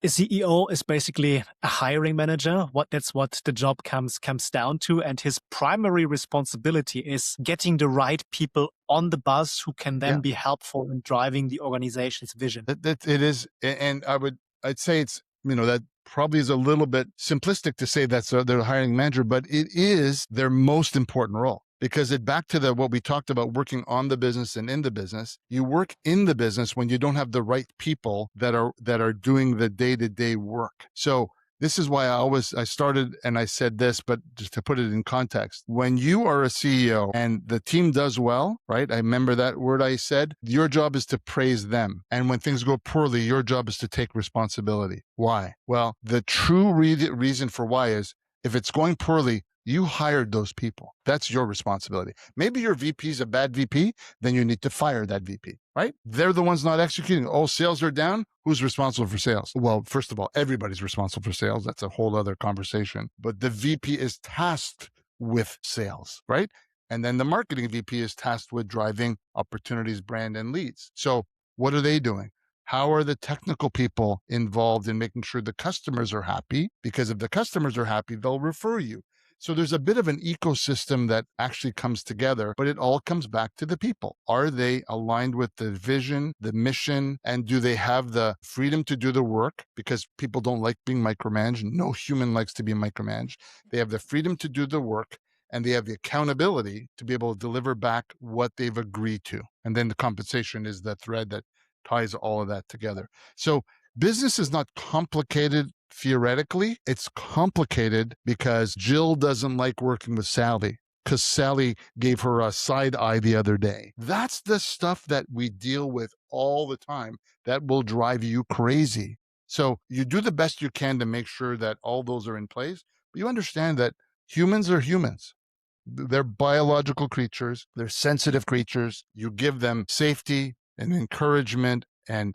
a CEO is basically a hiring manager. That's what the job comes down to. And his primary responsibility is getting the right people on the bus who can then be helpful in driving the organization's vision. It is. And I'd say it's, that probably is a little bit simplistic to say that's their hiring manager, but it is their most important role. Because back to what we talked about, working on the business and in the business, you work in the business when you don't have the right people that are doing the day-to-day work. So this is why I started and I said this, but just to put it in context, when you are a CEO and the team does well, right? I remember that word I said, your job is to praise them. And when things go poorly, your job is to take responsibility. Why? Well, the true reason for why is if it's going poorly, you hired those people. That's your responsibility. Maybe your VP is a bad VP, then you need to fire that VP, right? They're the ones not executing. Sales are down. Who's responsible for sales? Well, first of all, everybody's responsible for sales. That's a whole other conversation. But the VP is tasked with sales, right? And then the marketing VP is tasked with driving opportunities, brand, and leads. So what are they doing? How are the technical people involved in making sure the customers are happy? Because if the customers are happy, they'll refer you. So there's a bit of an ecosystem that actually comes together, but it all comes back to the people. Are they aligned with the vision, the mission, and do they have the freedom to do the work? Because people don't like being micromanaged. No human likes to be micromanaged. They have the freedom to do the work, and they have the accountability to be able to deliver back what they've agreed to. And then the compensation is the thread that ties all of that together. So business is not complicated theoretically. It's complicated because Jill doesn't like working with Sally because Sally gave her a side eye the other day. That's the stuff that we deal with all the time that will drive you crazy. So you do the best you can to make sure that all those are in place, but you understand that humans are humans. They're biological creatures. They're sensitive creatures. You give them safety and encouragement and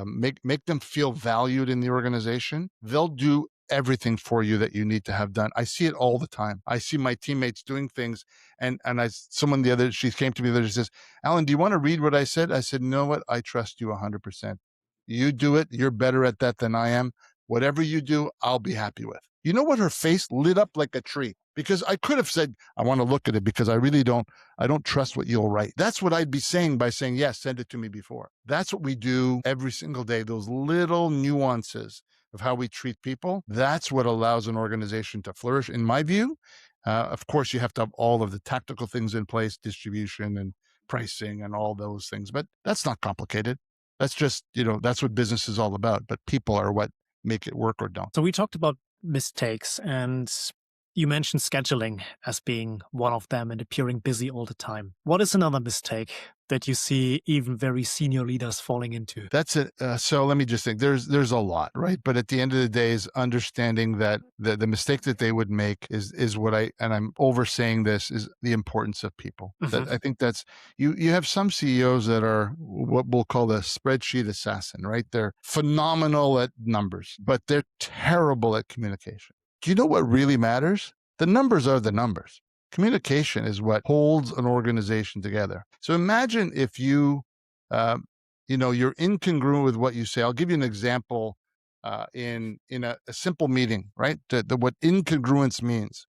make them feel valued in the organization. They'll do everything for you that you need to have done. I see it all the time. I see my teammates doing things, and she came to me the other day, she says, "Alan, do you want to read what I said?" I said, "You know what? I trust you 100%. You do it. You're better at that than I am. Whatever you do, I'll be happy with." You know what? Her face lit up like a tree, because I could have said, "I want to look at it because I don't trust what you'll write." That's what I'd be saying by saying, yes, send it to me before. That's what we do every single day. Those little nuances of how we treat people. That's what allows an organization to flourish. In my view, of course, you have to have all of the tactical things in place, distribution and pricing and all those things, but that's not complicated. That's just, that's what business is all about, but people are what make it work or don't. So we talked about mistakes, and you mentioned scheduling as being one of them and appearing busy all the time. What is another mistake that you see even very senior leaders falling into? That's it. So let me just think. There's a lot, right? But at the end of the day, is understanding that the mistake that they would make is what I'm oversaying this, is the importance of people. That I think that's you have some CEOs that are what we'll call a spreadsheet assassin, right? They're phenomenal at numbers, but they're terrible at communication. Do you know what really matters? The numbers are the numbers. Communication is what holds an organization together. So imagine if you're incongruent with what you say. I'll give you an example in a simple meeting, right? What incongruence means.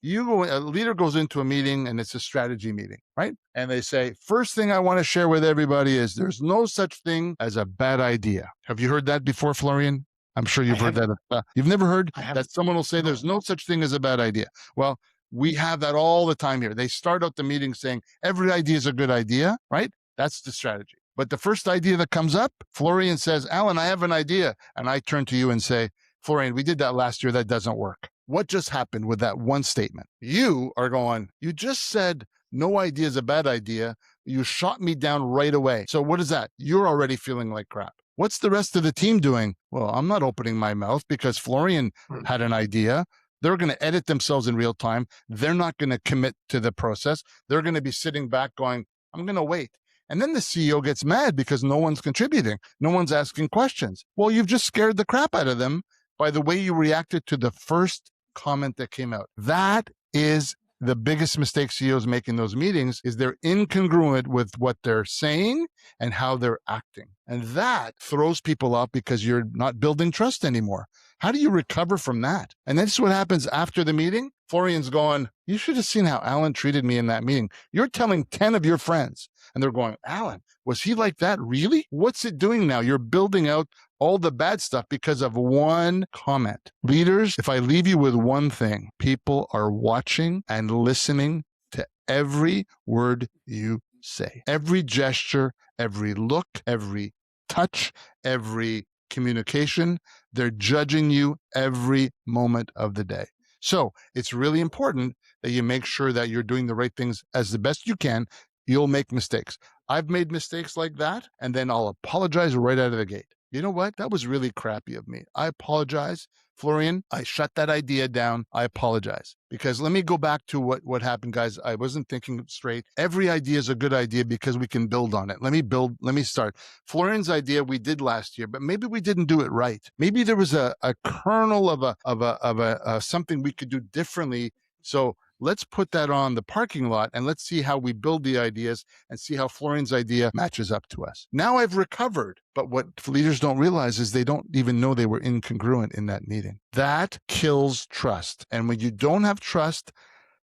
a leader goes into a meeting and it's a strategy meeting, right? And they say, first thing I want to share with everybody is there's no such thing as a bad idea. Have you heard that before, Florian? I'm sure you've heard that. You've never heard that someone will say there's no such thing as a bad idea. Well, we have that all the time here. They start out the meeting saying every idea is a good idea, right? That's the strategy. But the first idea that comes up, Florian says, Alan, I have an idea. And I turn to you and say, Florian, we did that last year. That doesn't work. What just happened with that one statement? You are going, you just said no idea is a bad idea. You shot me down right away. So what is that? You're already feeling like crap. What's the rest of the team doing? Well, I'm not opening my mouth because Florian had an idea. They're going to edit themselves in real time. They're not going to commit to the process. They're going to be sitting back going, I'm going to wait. And then the CEO gets mad because no one's contributing. No one's asking questions. Well, you've just scared the crap out of them by the way you reacted to the first comment that came out. That is the biggest mistake CEOs make in those meetings, is they're incongruent with what they're saying and how they're acting. And that throws people off because you're not building trust anymore. How do you recover from that? And that's what happens after the meeting. Florian's going, you should have seen how Alan treated me in that meeting. You're telling 10 of your friends and they're going, Alan, was he like that? Really? What's it doing now? You're building out all the bad stuff because of one comment. Leaders, if I leave you with one thing, people are watching and listening to every word you say, every gesture, every look, every touch, every communication. They're judging you every moment of the day. So it's really important that you make sure that you're doing the right things as the best you can. You'll make mistakes. I've made mistakes like that, and then I'll apologize right out of the gate. You know what? That was really crappy of me. I apologize. Florian, I shut that idea down. I apologize. Because let me go back to what happened, guys. I wasn't thinking straight. Every idea is a good idea because we can build on it. Let me start. Florian's idea we did last year, but maybe we didn't do it right. Maybe there was a kernel of something we could do differently. So let's put that on the parking lot and let's see how we build the ideas and see how Florian's idea matches up to us. Now I've recovered, but what leaders don't realize is they don't even know they were incongruent in that meeting. That kills trust. And when you don't have trust,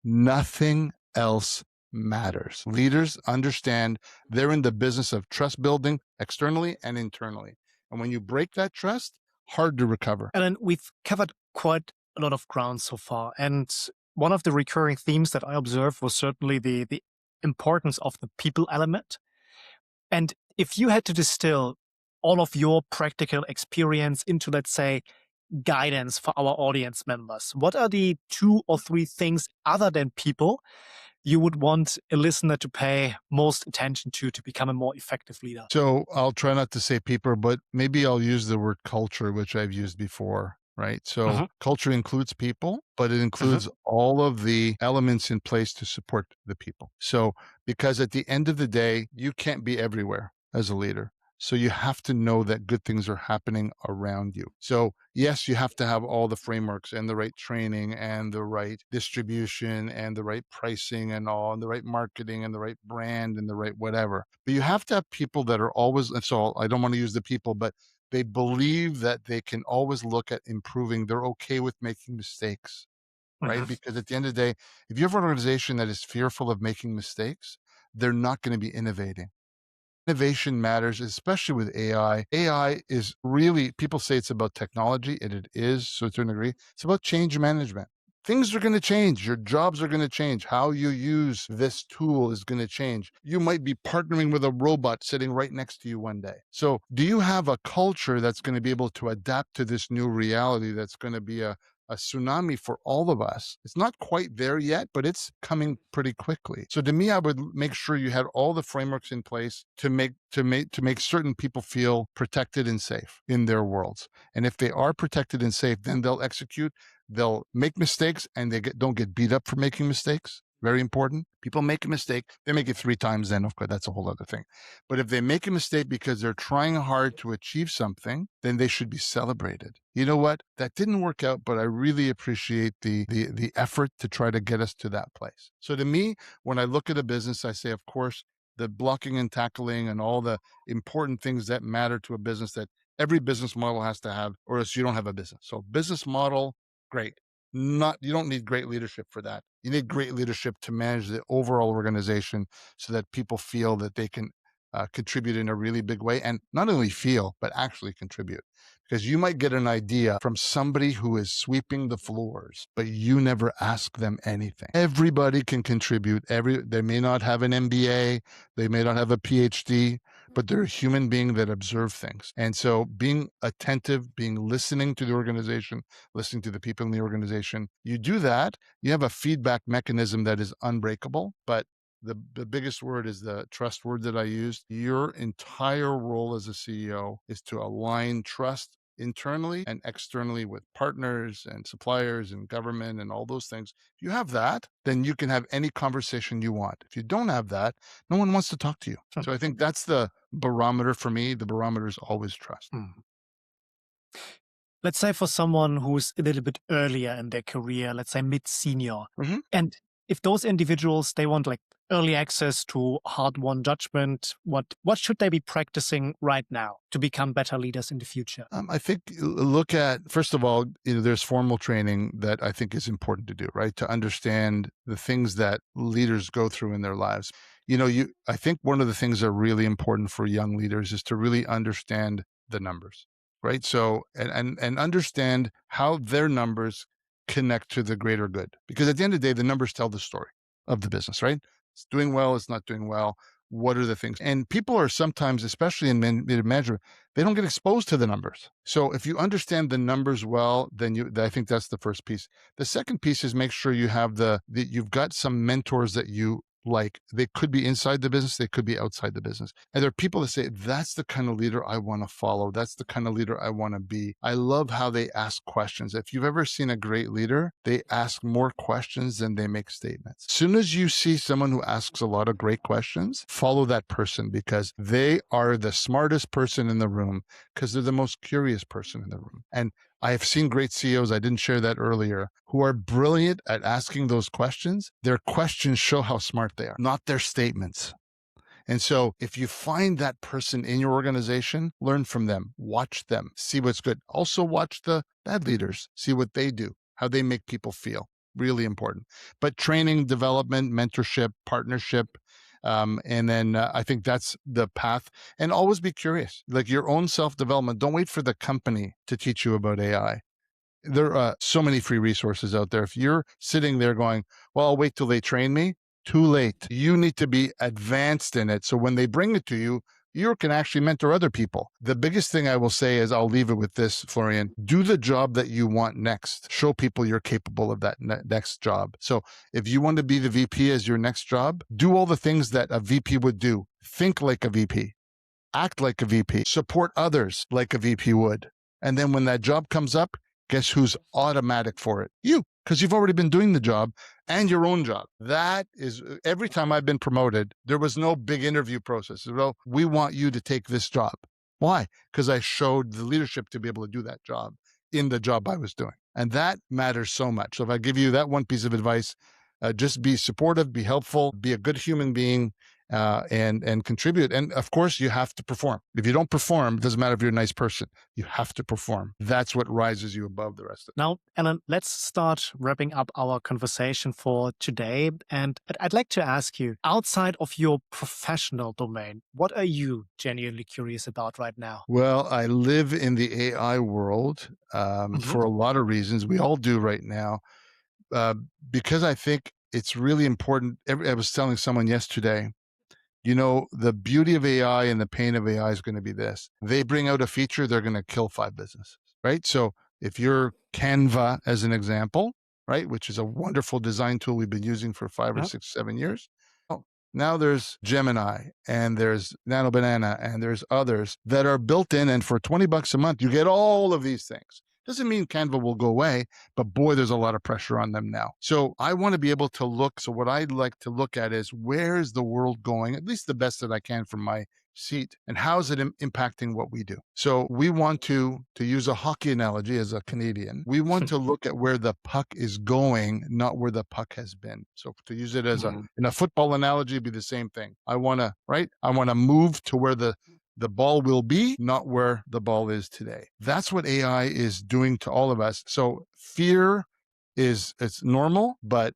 nothing else matters. Leaders understand they're in the business of trust building externally and internally. And when you break that trust, hard to recover. And then we've covered quite a lot of ground so far. And one of the recurring themes that I observed was certainly the importance of the people element. And if you had to distill all of your practical experience into, let's say, guidance for our audience members, what are the 2 or 3 things other than people you would want a listener to pay most attention to become a more effective leader? So I'll try not to say people, but maybe I'll use the word culture, which I've used before. Right. So culture includes people, but it includes all of the elements in place to support the people. So because at the end of the day, you can't be everywhere as a leader. So you have to know that good things are happening around you. So yes, you have to have all the frameworks and the right training and the right distribution and the right pricing and all, and the right marketing and the right brand and the right whatever. But you have to have people that are always, and so I don't want to use the people, but they believe that they can always look at improving. They're okay with making mistakes, right? Because at the end of the day, if you have an organization that is fearful of making mistakes, they're not going to be innovating. Innovation matters, especially with AI. AI is really, people say it's about technology, and it is, so to a degree. It's about change management. Things are going to change. Your jobs are going to change. How you use this tool is going to change. You might be partnering with a robot sitting right next to you one day. So do you have a culture that's going to be able to adapt to this new reality that's going to be a tsunami for all of us? It's not quite there yet, but it's coming pretty quickly. So to me, I would make sure you had all the frameworks in place to make certain people feel protected and safe in their worlds. And if they are protected and safe, then they'll execute. They'll make mistakes and they don't get beat up for making mistakes. Very important. People make a mistake. They make it 3 times, then of course, that's a whole other thing. But if they make a mistake because they're trying hard to achieve something, then they should be celebrated. You know what? That didn't work out, but I really appreciate the effort to try to get us to that place. So to me, when I look at a business, I say, of course, the blocking and tackling and all the important things that matter to a business that every business model has to have, or else you don't have a business. So business model, great. You don't need great leadership for that. You need great leadership to manage the overall organization so that people feel that they can contribute in a really big way, and not only feel, but actually contribute. Because you might get an idea from somebody who is sweeping the floors, but you never ask them anything. Everybody can contribute. They may not have an MBA, they may not have a PhD, but they're a human being that observe things. And so being attentive, listening to the organization, listening to the people in the organization, you do that, you have a feedback mechanism that is unbreakable. But the biggest word is the trust word that I used. Your entire role as a CEO is to align trust internally and externally with partners and suppliers and government and all those things. If you have that, then you can have any conversation you want. If you don't have that, no one wants to talk to you. So I think that's the barometer for me. The barometer is always trust. Let's say for someone who's a little bit earlier in their career, let's say mid-senior, and if those individuals, they want like early access to hard-won judgment, what should they be practicing right now to become better leaders in the future? I think look at, first of all, there's formal training that I think is important to do, right? To understand the things that leaders go through in their lives. I think one of the things that are really important for young leaders is to really understand the numbers, right? So, and understand how their numbers connect to the greater good. Because at the end of the day, the numbers tell the story of the business, right? It's doing well, it's not doing well. What are the things? And people are sometimes, especially in management, they don't get exposed to the numbers. So if you understand the numbers well, then I think that's the first piece. The second piece is make sure you have you've got some mentors that you like. They could be inside the business, they could be outside the business. And there are people that say, that's the kind of leader I want to follow. That's the kind of leader I want to be. I love how they ask questions. If you've ever seen a great leader, they ask more questions than they make statements. As soon as you see someone who asks a lot of great questions, follow that person, because they are the smartest person in the room, because they're the most curious person in the room. And I have seen great CEOs, I didn't share that earlier, who are brilliant at asking those questions. Their questions show how smart they are, not their statements. And so if you find that person in your organization, learn from them, watch them, see what's good. Also watch the bad leaders, see what they do, how they make people feel. Really important. But training, development, mentorship, partnership, and then I think that's the path. And always be curious, like your own self-development. Don't wait for the company to teach you about AI. There are so many free resources out there. If you're sitting there going, well, I'll wait till they train me, too late. You need to be advanced in it. So when they bring it to you, you can actually mentor other people. The biggest thing I will say is, I'll leave it with this, Florian, do the job that you want next. Show people you're capable of that next job. So if you want to be the VP as your next job, do all the things that a VP would do. Think like a VP, act like a VP, support others like a VP would. And then when that job comes up, guess who's automatic for it? You, because you've already been doing the job and your own job. That is, every time I've been promoted, there was no big interview process. Well, we want you to take this job. Why? Because I showed the leadership to be able to do that job in the job I was doing. And that matters so much. So if I give you that one piece of advice, just be supportive, be helpful, be a good human being, and contribute. And of course, you have to perform. If you don't perform, it doesn't matter if you're a nice person. You have to perform. That's what rises you above the rest of it. Now, Alan, let's start wrapping up our conversation for today. And I'd like to ask you, outside of your professional domain, what are you genuinely curious about right now? Well, I live in the AI world for a lot of reasons. We all do right now, because I think it's really important. I was telling someone yesterday, the beauty of AI and the pain of AI is going to be this. They bring out a feature, they're going to kill 5 businesses, right? So if you're Canva, as an example, right, which is a wonderful design tool we've been using for 5 or 6, 7 years. Now there's Gemini, and there's Nano Banana, and there's others that are built in. And for $20 a month, you get all of these things. Doesn't mean Canva will go away, but boy, there's a lot of pressure on them now. So I want to be able to look. So what I'd like to look at is, where is the world going, at least the best that I can from my seat, and how is it impacting what we do? So we want to use a hockey analogy as a Canadian, we want to look at where the puck is going, not where the puck has been. So to use it as in a football analogy, it'd be the same thing. I want to move to where the ball will be, not where the ball is today. That's what AI is doing to all of us. So fear it's normal, but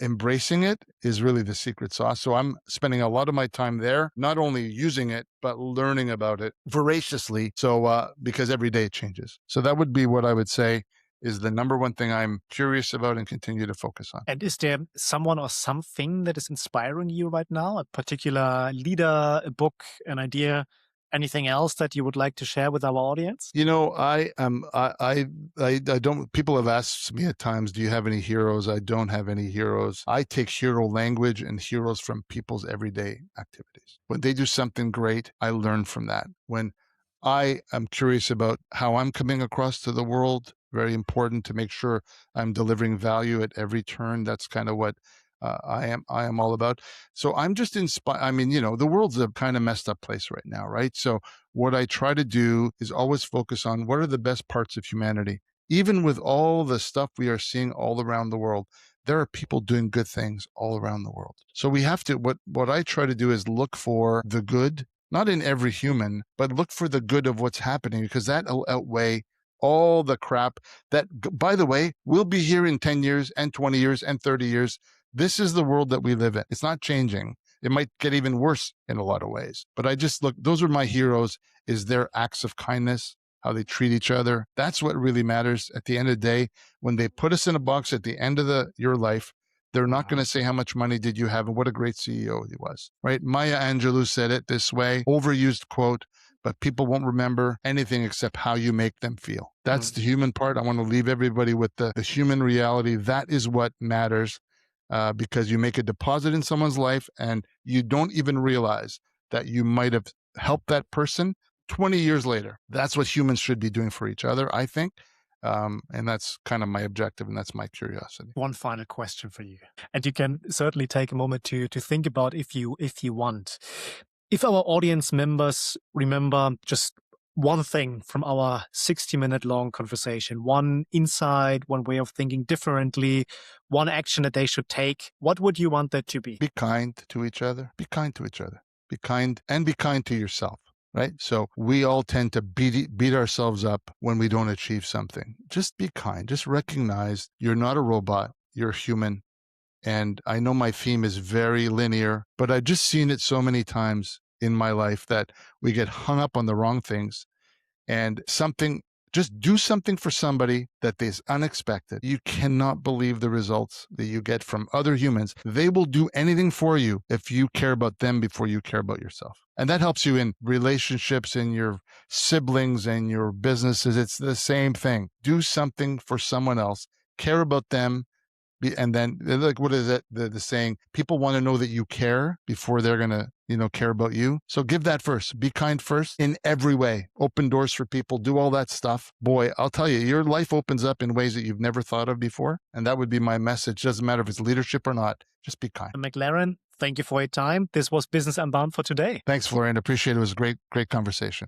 embracing it is really the secret sauce. So I'm spending a lot of my time there, not only using it, but learning about it voraciously. So because every day it changes. So that would be what I would say is the number one thing I'm curious about and continue to focus on. And is there someone or something that is inspiring you right now? A particular leader, a book, an idea, anything else that you would like to share with our audience? You know, I don't, people have asked me at times, do you have any heroes? I don't have any heroes. I take hero language and heroes from people's everyday activities. When they do something great, I learn from that. When I am curious about how I'm coming across to the world, very important to make sure I'm delivering value at every turn. That's kind of what I am all about. So I'm just inspired. I mean, the world's a kind of messed up place right now, right? So what I try to do is always focus on what are the best parts of humanity. Even with all the stuff we are seeing all around the world, there are people doing good things all around the world. So we have to, what I try to do is look for the good, not in every human, but look for the good of what's happening, because that'll outweigh all the crap that, by the way, we'll be here in 10 years and 20 years and 30 years. This is the world that we live in. It's not changing. It might get even worse in a lot of ways. But I just look, those are my heroes, is their acts of kindness, how they treat each other. That's what really matters at the end of the day. When they put us in a box at the end of your life, they're not going to say how much money did you have and what a great CEO he was, right? Maya Angelou said it this way, overused quote, but people won't remember anything except how you make them feel. That's the human part. I want to leave everybody with the human reality. That is what matters. Because you make a deposit in someone's life and you don't even realize that you might have helped that person 20 years later. That's what humans should be doing for each other, I think. And that's kind of my objective, and that's my curiosity. One final question for you. And you can certainly take a moment to think about if you want. If our audience members remember just one thing from our 60-minute long conversation, one insight, one way of thinking differently, one action that they should take, what would you want that to be? Be kind to each other. Be kind to each other. Be kind, and be kind to yourself, right? So we all tend to beat ourselves up when we don't achieve something. Just be kind. Just recognize you're not a robot. You're human. And I know my theme is very linear, but I've just seen it so many times in my life that we get hung up on the wrong things, and just do something for somebody that is unexpected. You cannot believe the results that you get from other humans. They will do anything for you if you care about them before you care about yourself. And that helps you in relationships, in your siblings and your businesses. It's the same thing. Do something for someone else. Care about them. And then, like, what is it? The saying, people want to know that you care before they're going to, care about you. So give that first. Be kind first in every way. Open doors for people. Do all that stuff. Boy, I'll tell you, your life opens up in ways that you've never thought of before. And that would be my message. Doesn't matter if it's leadership or not. Just be kind. McLaren, thank you for your time. This was Business Unbound for today. Thanks, Florian. Appreciate it. It was a great conversation.